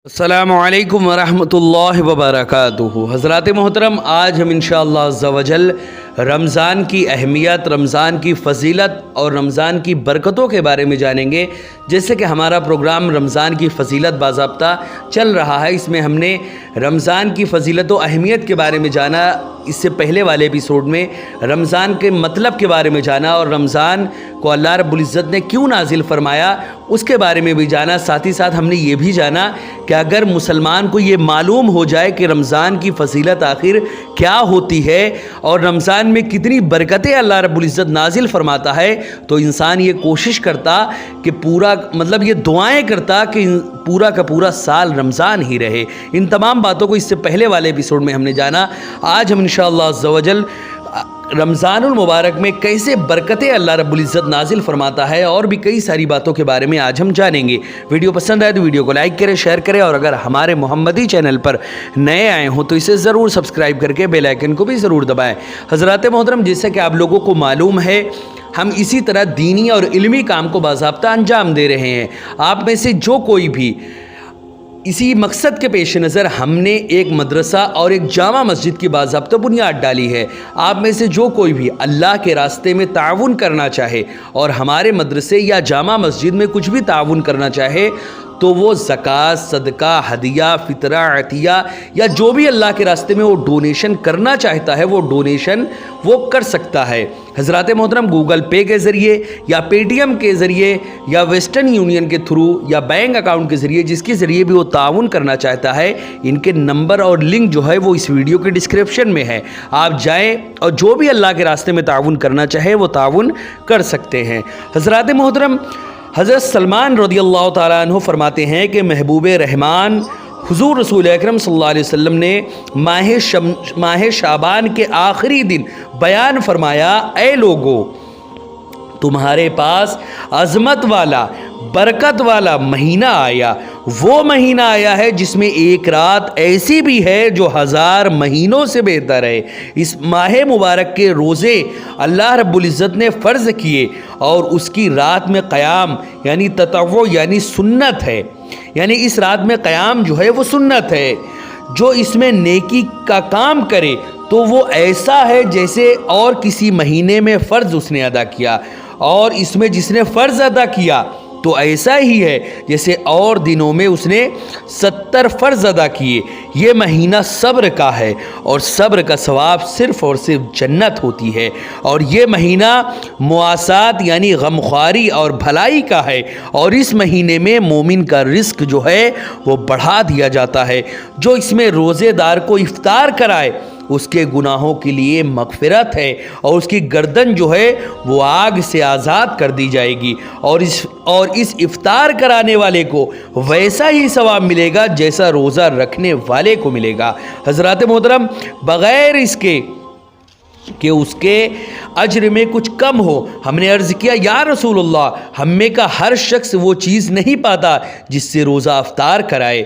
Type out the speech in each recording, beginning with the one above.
السلام علیکم ورحمۃ اللہ وبرکاتہ۔ حضرات محترم، آج ہم انشاءاللہ عز و جل رمضان کی اہمیت، رمضان کی فضیلت اور رمضان کی برکتوں کے بارے میں جانیں گے۔ جیسے کہ ہمارا پروگرام رمضان کی فضیلت باضابطہ چل رہا ہے، اس میں ہم نے رمضان کی فضیلت و اہمیت کے بارے میں جانا، اس سے پہلے والے ایپیسوڈ میں رمضان کے مطلب کے بارے میں جانا اور رمضان کو اللہ رب العزت نے کیوں نازل فرمایا اس کے بارے میں بھی جانا۔ ساتھ ہی ساتھ ہم نے یہ بھی جانا کہ اگر مسلمان کو یہ معلوم ہو جائے کہ رمضان کی فضیلت آخر کیا ہوتی ہے اور رمضان میں کتنی برکتیں اللہ رب العزت نازل فرماتا ہے، تو انسان یہ کوشش کرتا کہ یہ دعائیں کرتا کہ پورا کا پورا سال رمضان ہی رہے۔ ان تمام باتوں کو اس سے پہلے والے ایپیسوڈ میں ہم نے جانا۔ آج ہم انشاءاللہ عز و جل رمضان المبارک میں کیسے برکتیں اللہ رب العزت نازل فرماتا ہے اور بھی کئی ساری باتوں کے بارے میں آج ہم جانیں گے۔ ویڈیو پسند آئے تو ویڈیو کو لائک کریں، شیئر کریں، اور اگر ہمارے محمدی چینل پر نئے آئے ہوں تو اسے ضرور سبسکرائب کر کے بیل آئیکن کو بھی ضرور دبائیں۔ حضرات محترم، جیسا کہ آپ لوگوں کو معلوم ہے، ہم اسی طرح دینی اور علمی کام کو باضابطہ انجام دے رہے ہیں۔ آپ میں سے جو کوئی بھی اسی مقصد کے پیش نظر ہم نے ایک مدرسہ اور ایک جامع مسجد کی باضابطہ بنیاد ڈالی ہے۔ آپ میں سے جو کوئی بھی اللہ کے راستے میں تعاون کرنا چاہے اور ہمارے مدرسے یا جامع مسجد میں کچھ بھی تعاون کرنا چاہے تو وہ زکوٰۃ، صدقہ، ہدیہ، فطرہ، عطیہ یا جو بھی اللہ کے راستے میں وہ ڈونیشن کرنا چاہتا ہے وہ ڈونیشن وہ کر سکتا ہے۔ حضرات محترم، گوگل پے کے ذریعے یا پے ٹی ایم کے ذریعے یا ویسٹرن یونین کے تھرو یا بینک اکاؤنٹ کے ذریعے، جس کے ذریعے بھی وہ تعاون کرنا چاہتا ہے، ان کے نمبر اور لنک جو ہے وہ اس ویڈیو کے ڈسکرپشن میں ہے۔ آپ جائیں اور جو بھی اللہ کے راستے میں تعاون کرنا چاہے وہ تعاون کر سکتے ہیں۔ حضرات محترم، حضرت سلمان رضی اللہ تعالیٰ عنہ فرماتے ہیں کہ محبوب رحمان حضور رسول اکرم صلی اللہ علیہ وسلم نے ماہ شعبان کے آخری دن بیان فرمایا، اے لوگو، تمہارے پاس عظمت والا، برکت والا مہینہ آیا، وہ مہینہ آیا ہے جس میں ایک رات ایسی بھی ہے جو 1000 مہینوں سے بہتر ہے۔ اس ماہ مبارک کے روزے اللہ رب العزت نے فرض کیے اور اس کی رات میں قیام یعنی تطوع یعنی سنت ہے، یعنی اس رات میں قیام جو ہے وہ سنت ہے۔ جو اس میں نیکی کا کام کرے تو وہ ایسا ہے جیسے اور کسی مہینے میں فرض اس نے ادا کیا، اور اس میں جس نے فرض ادا کیا تو ایسا ہی ہے جیسے اور دنوں میں اس نے 70 فرض ادا کیے۔ یہ مہینہ صبر کا ہے اور صبر کا ثواب صرف اور صرف جنت ہوتی ہے، اور یہ مہینہ مواسات یعنی غمخواری اور بھلائی کا ہے، اور اس مہینے میں مومن کا رزق جو ہے وہ بڑھا دیا جاتا ہے۔ جو اس میں روزے دار کو افطار کرائے اس کے گناہوں کے لیے مغفرت ہے، اور اس کی گردن جو ہے وہ آگ سے آزاد کر دی جائے گی، اور اس افطار کرانے والے کو ویسا ہی ثواب ملے گا جیسا روزہ رکھنے والے کو ملے گا۔ حضرات محترم، بغیر اس کے کہ اس کے اجر میں کچھ کم ہو، ہم نے عرض کیا یا رسول اللہ، ہم میں کا ہر شخص وہ چیز نہیں پاتا جس سے روزہ افطار کرائے۔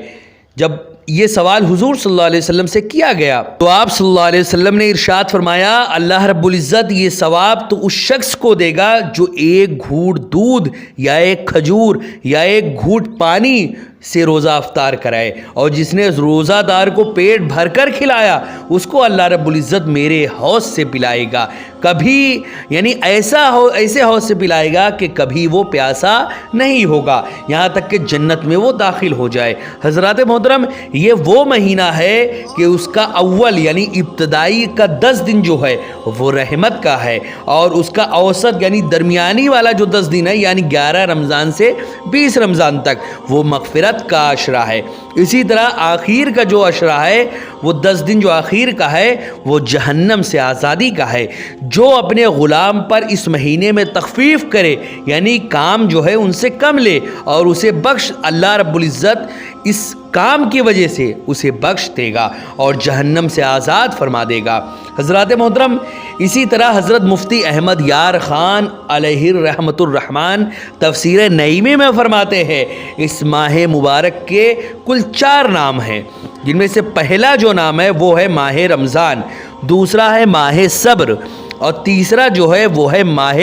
جب یہ سوال حضور صلی اللہ علیہ وسلم سے کیا گیا تو آپ صلی اللہ علیہ وسلم نے ارشاد فرمایا، اللہ رب العزت یہ ثواب تو اس شخص کو دے گا جو ایک گھونٹ دودھ یا ایک کھجور یا ایک گھونٹ پانی سے روزہ افطار کرائے، اور جس نے روزہ دار کو پیٹ بھر کر کھلایا اس کو اللہ رب العزت میرے حوض سے پلائے گا، کبھی یعنی ایسے حوض سے پلائے گا کہ کبھی وہ پیاسا نہیں ہوگا، یہاں تک کہ جنت میں وہ داخل ہو جائے۔ حضرات محترم، یہ وہ مہینہ ہے کہ اس کا اول یعنی ابتدائی کا 10 دن جو ہے وہ رحمت کا ہے، اور اس کا اوسط یعنی درمیانی والا جو 10 دن ہے یعنی 11 رمضان سے 20 رمضان تک وہ مغفرت کا عشرہ ہے۔ اسی طرح آخر کا جو عشرہ ہے وہ 10 دن جو آخر کا ہے وہ جہنم سے آزادی کا ہے۔ جو اپنے غلام پر اس مہینے میں تخفیف کرے یعنی کام جو ہے ان سے کم لے اور اسے بخش، اللہ رب العزت اس کام کی وجہ سے اسے بخش دے گا اور جہنم سے آزاد فرما دے گا۔ حضرات محترم، اسی طرح حضرت مفتی احمد یار خان علیہ رحمۃ الرحمن تفسیر نعیمی میں فرماتے ہیں، اس ماہ مبارک کے کل 4 نام ہیں، جن میں سے پہلا جو نام ہے وہ ہے ماہ رمضان، دوسرا ہے ماہ صبر، اور تیسرا جو ہے وہ ہے ماہ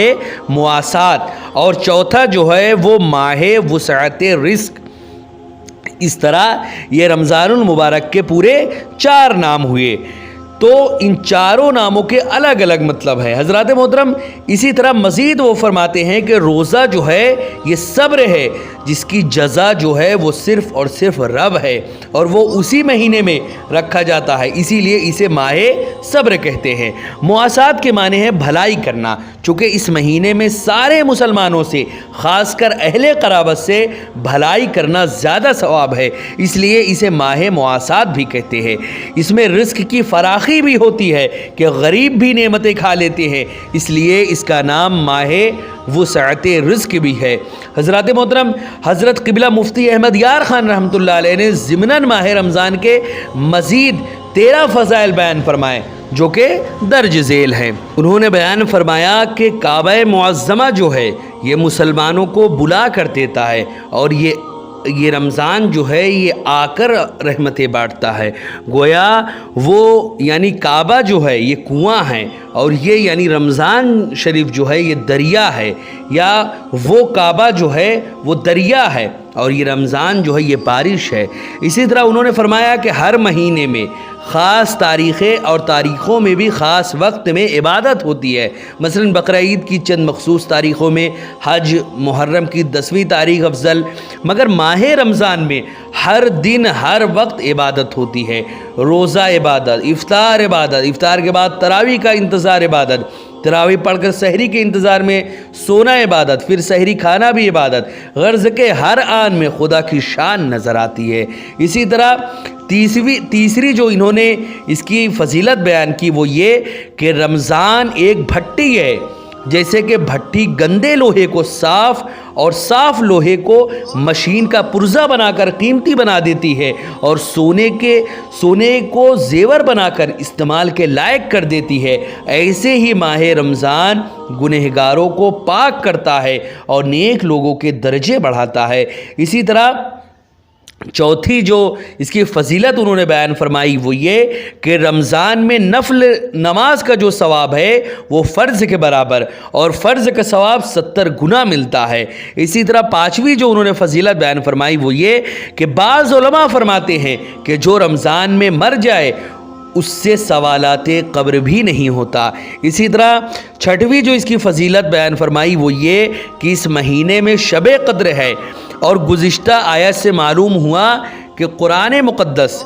مواسات، اور چوتھا جو ہے وہ ماہ وسعت رزق۔ اس طرح یہ رمضان المبارک کے پورے 4 نام ہوئے۔ تو ان چاروں ناموں کے الگ الگ مطلب ہے۔ حضرات محترم اسی طرح مزید وہ فرماتے ہیں کہ روزہ جو ہے یہ صبر ہے جس کی جزا جو ہے وہ صرف اور صرف رب ہے، اور وہ اسی مہینے میں رکھا جاتا ہے، اسی لیے اسے ماہ صبر کہتے ہیں۔ مواسات کے معنی ہے بھلائی کرنا، چونکہ اس مہینے میں سارے مسلمانوں سے خاص کر اہل قرابت سے بھلائی کرنا زیادہ ثواب ہے، اس لیے اسے ماہ مواسات بھی کہتے ہیں۔ اس میں رزق کی فراخی بھی ہوتی ہے کہ غریب بھی نعمتیں کھا لیتے ہیں، اس لیے اس کا نام ماہ وسعت رزق بھی ہے۔ حضرات محترم حضرت قبلہ مفتی احمد یار خان رحمۃ اللہ علیہ نے ضمناً ماہ رمضان کے مزید 13 فضائل بیان فرمائے جو کہ درج ذیل ہیں۔ انہوں نے بیان فرمایا کہ کعبہ معظمہ جو ہے یہ مسلمانوں کو بلا کر دیتا ہے، اور یہ رمضان جو ہے یہ آ کر رحمتیں بانٹتا ہے۔ گویا وہ یعنی کعبہ جو ہے یہ کنواں ہے، اور یہ یعنی رمضان شریف جو ہے یہ دریا ہے، یا وہ کعبہ جو ہے وہ دریا ہے، اور یہ رمضان جو ہے یہ بارش ہے۔ اسی طرح انہوں نے فرمایا کہ ہر مہینے میں خاص تاریخیں اور تاریخوں میں بھی خاص وقت میں عبادت ہوتی ہے۔ مثلا بقرعید کی چند مخصوص تاریخوں میں حج، محرم کی 10ویں تاریخ افضل، مگر ماہ رمضان میں ہر دن ہر وقت عبادت ہوتی ہے۔ روزہ عبادت، افطار عبادت، افطار کے بعد تراویح کا انتظار عبادت، تراویح پڑھ کر سحری کے انتظار میں سونا عبادت، پھر سحری کھانا بھی عبادت۔ غرض کے ہر آن میں خدا کی شان نظر آتی ہے۔ اسی طرح تیسری جو انہوں نے اس کی فضیلت بیان کی وہ یہ کہ رمضان ایک بھٹی ہے، جیسے کہ بھٹی گندے لوہے کو صاف اور صاف لوہے کو مشین کا پرزہ بنا کر قیمتی بنا دیتی ہے، اور سونے کو زیور بنا کر استعمال کے لائق کر دیتی ہے۔ ایسے ہی ماہ رمضان گنہگاروں کو پاک کرتا ہے اور نیک لوگوں کے درجے بڑھاتا ہے۔ اسی طرح چوتھی جو اس کی فضیلت انہوں نے بیان فرمائی وہ یہ کہ رمضان میں نفل نماز کا جو ثواب ہے وہ فرض کے برابر، اور فرض کا ثواب 70 گنا ملتا ہے۔ اسی طرح پانچویں جو انہوں نے فضیلت بیان فرمائی وہ یہ کہ بعض علماء فرماتے ہیں کہ جو رمضان میں مر جائے اس سے سوالات قبر بھی نہیں ہوتا۔ اسی طرح چھٹویں جو اس کی فضیلت بیان فرمائی وہ یہ کہ اس مہینے میں شب قدر ہے، اور گزشتہ آیت سے معلوم ہوا کہ قرآن مقدس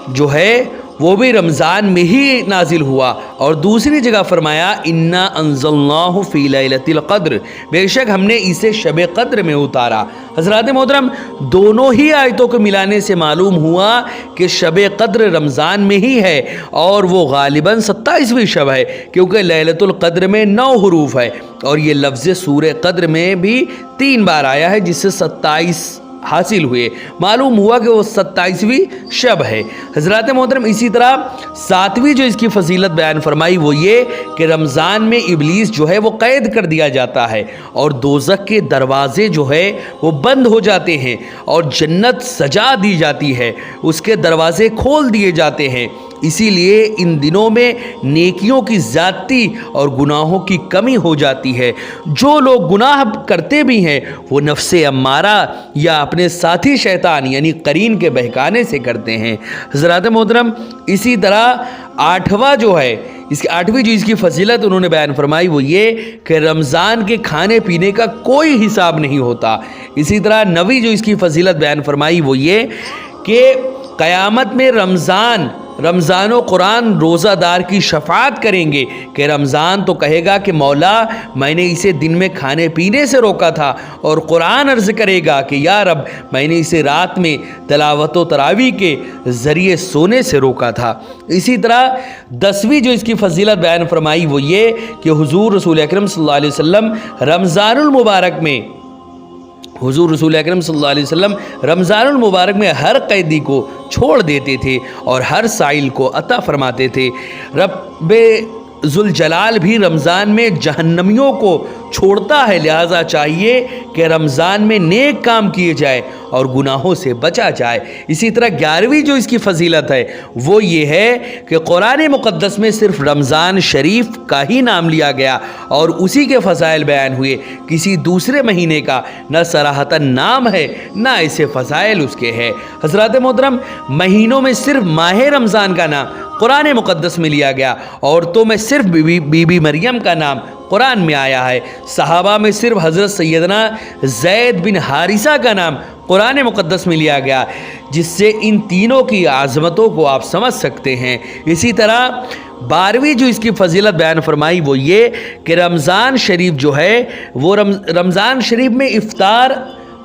جو ہے وہ بھی رمضان میں ہی نازل ہوا، اور دوسری جگہ فرمایا انا انزلناہ فی لیلۃ القدر، بے شک ہم نے اسے شب قدر میں اتارا۔ حضرات محترم دونوں ہی آیتوں کو ملانے سے معلوم ہوا کہ شب قدر رمضان میں ہی ہے، اور وہ غالباً 27ویں شب ہے، کیونکہ لیلۃ القدر میں 9 حروف ہے، اور یہ لفظ سورہ قدر میں بھی 3 بار آیا ہے جس سے 27 حاصل ہوئے، معلوم ہوا کہ وہ 27ویں شب ہے۔ حضرات محترم اسی طرح 7ویں جو اس کی فضیلت بیان فرمائی وہ یہ کہ رمضان میں ابلیس جو ہے وہ قید کر دیا جاتا ہے، اور دوزخ کے دروازے جو ہے وہ بند ہو جاتے ہیں، اور جنت سجا دی جاتی ہے، اس کے دروازے کھول دیے جاتے ہیں۔ اسی لیے ان دنوں میں نیکیوں کی زیادتی اور گناہوں کی کمی ہو جاتی ہے۔ جو لوگ گناہ کرتے بھی ہیں وہ نفس امارہ یا اپنے ساتھی شیطان یعنی قرین کے بہکانے سے کرتے ہیں۔ حضرات محترم اسی طرح 8واں جو ہے اس کی فضیلت انہوں نے بیان فرمائی وہ یہ کہ رمضان کے کھانے پینے کا کوئی حساب نہیں ہوتا۔ اسی طرح 9ویں جو اس کی فضیلت بیان فرمائی وہ یہ کہ قیامت میں رمضان و قرآن روزہ دار کی شفاعت کریں گے کہ رمضان تو کہے گا کہ مولا میں نے اسے دن میں کھانے پینے سے روکا تھا، اور قرآن عرض کرے گا کہ یا رب میں نے اسے رات میں تلاوت و تراویح کے ذریعے سونے سے روکا تھا۔ اسی طرح 10ویں جو اس کی فضیلت بیان فرمائی وہ یہ کہ حضور رسول اکرم صلی اللہ علیہ وسلم رمضان المبارک میں ہر قیدی کو چھوڑ دیتے تھے اور ہر سائل کو عطا فرماتے تھے۔ رب ذوالجلال بھی رمضان میں جہنمیوں کو چھوڑتا ہے، لہٰذا چاہیے کہ رمضان میں نیک کام کیے جائے اور گناہوں سے بچا جائے۔ اسی طرح 11ویں جو اس کی فضیلت ہے وہ یہ ہے کہ قرآن مقدس میں صرف رمضان شریف کا ہی نام لیا گیا اور اسی کے فضائل بیان ہوئے، کسی دوسرے مہینے کا نہ صراحتاً نام ہے نہ ایسے فضائل اس کے ہے۔ حضرات محترم، مہینوں میں صرف ماہ رمضان کا نام قرآن مقدس میں لیا گیا، عورتوں میں صرف بی بی مریم کا نام قرآن میں آیا ہے، صحابہ میں صرف حضرت سیدنا زید بن حارثہ کا نام قرآن مقدس میں لیا گیا، جس سے ان تینوں کی عظمتوں کو آپ سمجھ سکتے ہیں۔ اسی طرح 12ویں جو اس کی فضیلت بیان فرمائی وہ یہ کہ رمضان شریف جو ہے وہ رمضان شریف میں افطار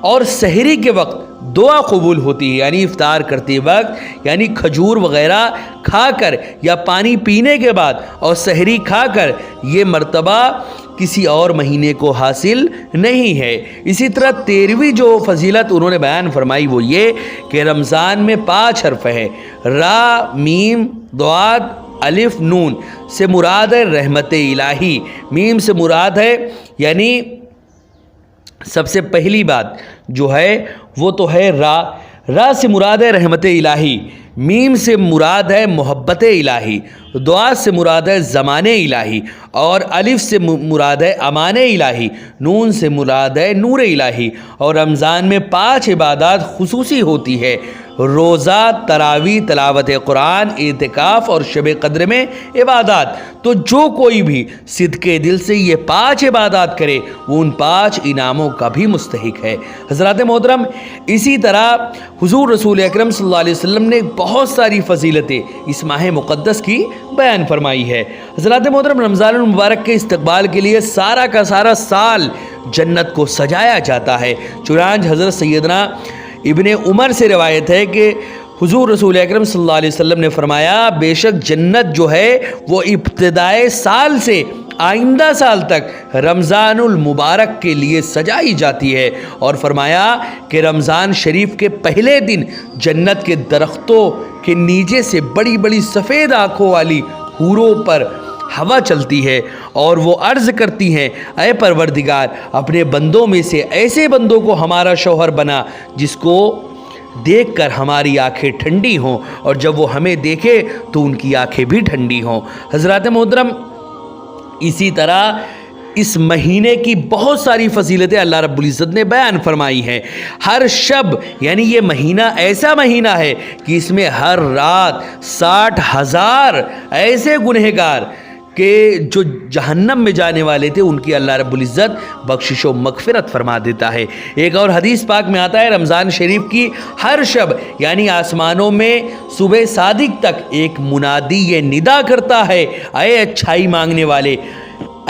اور سحری کے وقت دعا قبول ہوتی ہے، یعنی افطار کرتے وقت یعنی کھجور وغیرہ کھا کر یا پانی پینے کے بعد اور سحری کھا کر، یہ مرتبہ کسی اور مہینے کو حاصل نہیں ہے۔ اسی طرح 13ویں جو فضیلت انہوں نے بیان فرمائی وہ یہ کہ رمضان میں 5 حرف ہیں، را، میم، ضاد، الف، نون سے مراد ہے رحمت الہی، میم سے مراد ہے یعنی سب سے پہلی بات جو ہے وہ تو ہے را سے مراد ہے رحمت الہی، میم سے مراد ہے محبت الہی، دعا سے مراد ہے زمان الہی، اور الف سے مراد ہے امان الہی، نون سے مراد ہے نور الہی۔ اور رمضان میں 5 عبادات خصوصی ہوتی ہے، روزہ، تراویح، تلاوت قرآن، اعتکاف اور شب قدر میں عبادات۔ تو جو کوئی بھی صدقے دل سے یہ 5 عبادات کرے وہ ان 5 انعاموں کا بھی مستحق ہے۔ حضرات محترم، اسی طرح حضور رسول اکرم صلی اللہ علیہ وسلم نے بہت ساری فضیلتیں اس ماہ مقدس کی بیان فرمائی ہے۔ حضرات محترم، رمضان المبارک کے استقبال کے لیے سارا کا سارا سال جنت کو سجایا جاتا ہے، چنانچہ حضرت سیدنا ابن عمر سے روایت ہے کہ حضور رسول اکرم صلی اللہ علیہ وسلم نے فرمایا، بے شک جنت جو ہے وہ ابتدائے سال سے آئندہ سال تک رمضان المبارک کے لیے سجائی جاتی ہے، اور فرمایا کہ رمضان شریف کے پہلے دن جنت کے درختوں کے نیچے سے بڑی بڑی سفید آنکھوں والی حوروں پر ہوا چلتی ہے اور وہ عرض کرتی ہیں، اے پروردگار، اپنے بندوں میں سے ایسے بندوں کو ہمارا شوہر بنا جس کو دیکھ کر ہماری آنکھیں ٹھنڈی ہوں، اور جب وہ ہمیں دیکھے تو ان کی آنکھیں بھی ٹھنڈی ہوں۔ حضرات محترم، اسی طرح اس مہینے کی بہت ساری فضیلتیں اللہ رب العزت نے بیان فرمائی ہیں۔ ہر شب یعنی یہ مہینہ ایسا مہینہ ہے کہ اس میں ہر رات 60,000 ایسے گنہگار کہ جو جہنم میں جانے والے تھے ان کی اللہ رب العزت بخشش و مغفرت فرما دیتا ہے۔ ایک اور حدیث پاک میں آتا ہے، رمضان شریف کی ہر شب یعنی آسمانوں میں صبح صادق تک ایک منادی یہ ندا کرتا ہے، اے اچھائی مانگنے والے،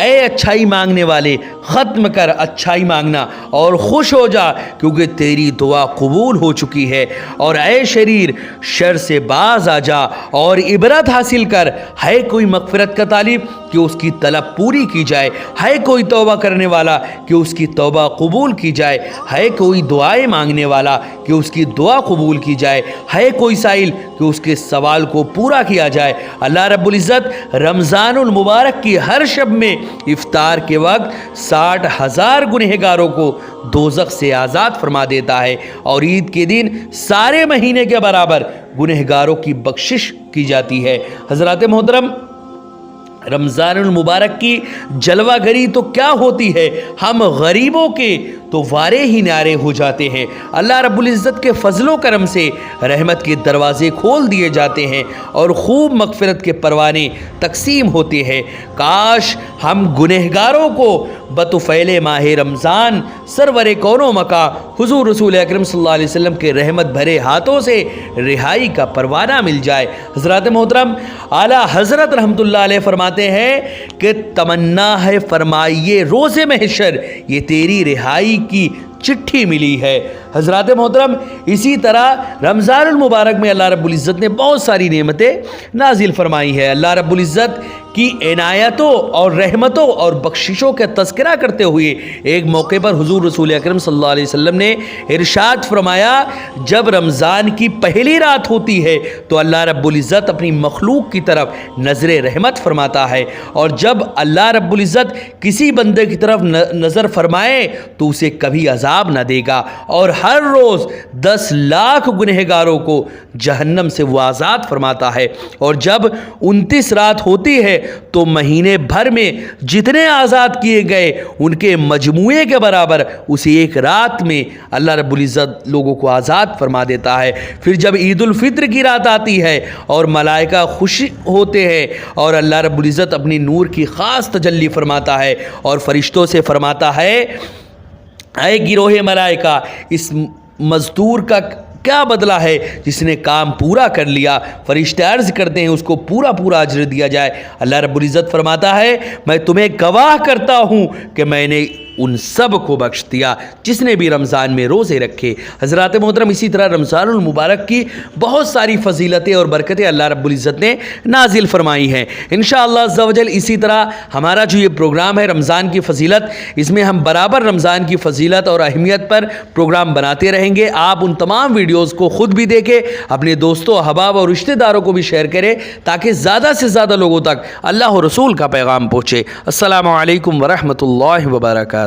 اے اچھائی مانگنے والے، ختم کر اچھائی مانگنا اور خوش ہو جا کیونکہ تیری دعا قبول ہو چکی ہے، اور اے شریر، شر سے باز آ جا اور عبرت حاصل کر۔ ہے کوئی مغفرت کا طالب کہ اس کی طلب پوری کی جائے، ہے کوئی توبہ کرنے والا کہ اس کی توبہ قبول کی جائے، ہے کوئی دعائیں مانگنے والا کہ اس کی دعا قبول کی جائے، ہے کوئی سائل کہ اس کے سوال کو پورا کیا جائے۔ اللہ رب العزت رمضان المبارک کی ہر شب میں افطار کے وقت 60,000 گنہگاروں کو دوزخ سے آزاد فرما دیتا ہے، اور عید کے دن سارے مہینے کے برابر گنہگاروں کی بخشش کی جاتی ہے۔ حضرات محترم، رمضان المبارک کی جلوہ گری تو کیا ہوتی ہے، ہم غریبوں کے تو وارے ہی نعرے ہو جاتے ہیں۔ اللہ رب العزت کے فضل و کرم سے رحمت کے دروازے کھول دیے جاتے ہیں اور خوب مغفرت کے پروانے تقسیم ہوتے ہیں۔ کاش ہم گنہگاروں کو بطفیل ماہ رمضان سرور کون و مکان حضور رسول اکرم صلی اللہ علیہ وسلم کے رحمت بھرے ہاتھوں سے رہائی کا پروانہ مل جائے۔ حضرات محترم، اعلیٰ حضرت رحمۃ اللہ علیہ فرماتے ہیں کہ تمنا ہے فرمائیے روز محشر، یہ تیری رہائی کی چٹھی ملی ہے۔ حضرات محترم، اسی طرح رمضان المبارک میں اللہ رب العزت نے بہت ساری نعمتیں نازل فرمائی ہے۔ اللہ رب العزت کی عنایتوں اور رحمتوں اور بخششوں کا تذکرہ کرتے ہوئے ایک موقع پر حضور رسول اکرم صلی اللہ علیہ وسلم نے ارشاد فرمایا، جب رمضان کی پہلی رات ہوتی ہے تو اللہ رب العزت اپنی مخلوق کی طرف نظر رحمت فرماتا ہے، اور جب اللہ رب العزت کسی بندے کی طرف نظر فرمائے تو اسے کبھی عذاب نہ دے گا، اور ہر روز 10 لاکھ گنہگاروں کو جہنم سے وہ آزاد فرماتا ہے، اور جب 29 رات ہوتی ہے تو مہینے بھر میں جتنے آزاد کیے گئے ان کے مجموعے کے برابر اسی ایک رات میں اللہ رب العزت لوگوں کو آزاد فرما دیتا ہے۔ پھر جب عید الفطر کی رات آتی ہے اور ملائکہ خوش ہوتے ہیں اور اللہ رب العزت اپنی نور کی خاص تجلی فرماتا ہے اور فرشتوں سے فرماتا ہے، اے گروہ ملائکہ، اس مزدور کا کیا بدلہ ہے جس نے کام پورا کر لیا؟ فرشتے عرض کرتے ہیں اس کو پورا اجر دیا جائے۔ اللہ رب العزت فرماتا ہے، میں تمہیں گواہ کرتا ہوں کہ میں نے ان سب کو بخش دیا جس نے بھی رمضان میں روزے رکھے۔ حضرات محترم، اسی طرح رمضان المبارک کی بہت ساری فضیلتیں اور برکتیں اللہ رب العزت نے نازل فرمائی ہیں۔ انشاءاللہ عز و جل اسی طرح ہمارا جو یہ پروگرام ہے رمضان کی فضیلت، اس میں ہم برابر رمضان کی فضیلت اور اہمیت پر پروگرام بناتے رہیں گے۔ آپ ان تمام ویڈیوز کو خود بھی دیکھیں، اپنے دوستوں، احباب اور رشتہ داروں کو بھی شیئر کریں تاکہ زیادہ سے زیادہ لوگوں تک اللہ و رسول کا پیغام پہنچے۔ السلام علیکم ورحمۃ اللہ وبرکاتہ۔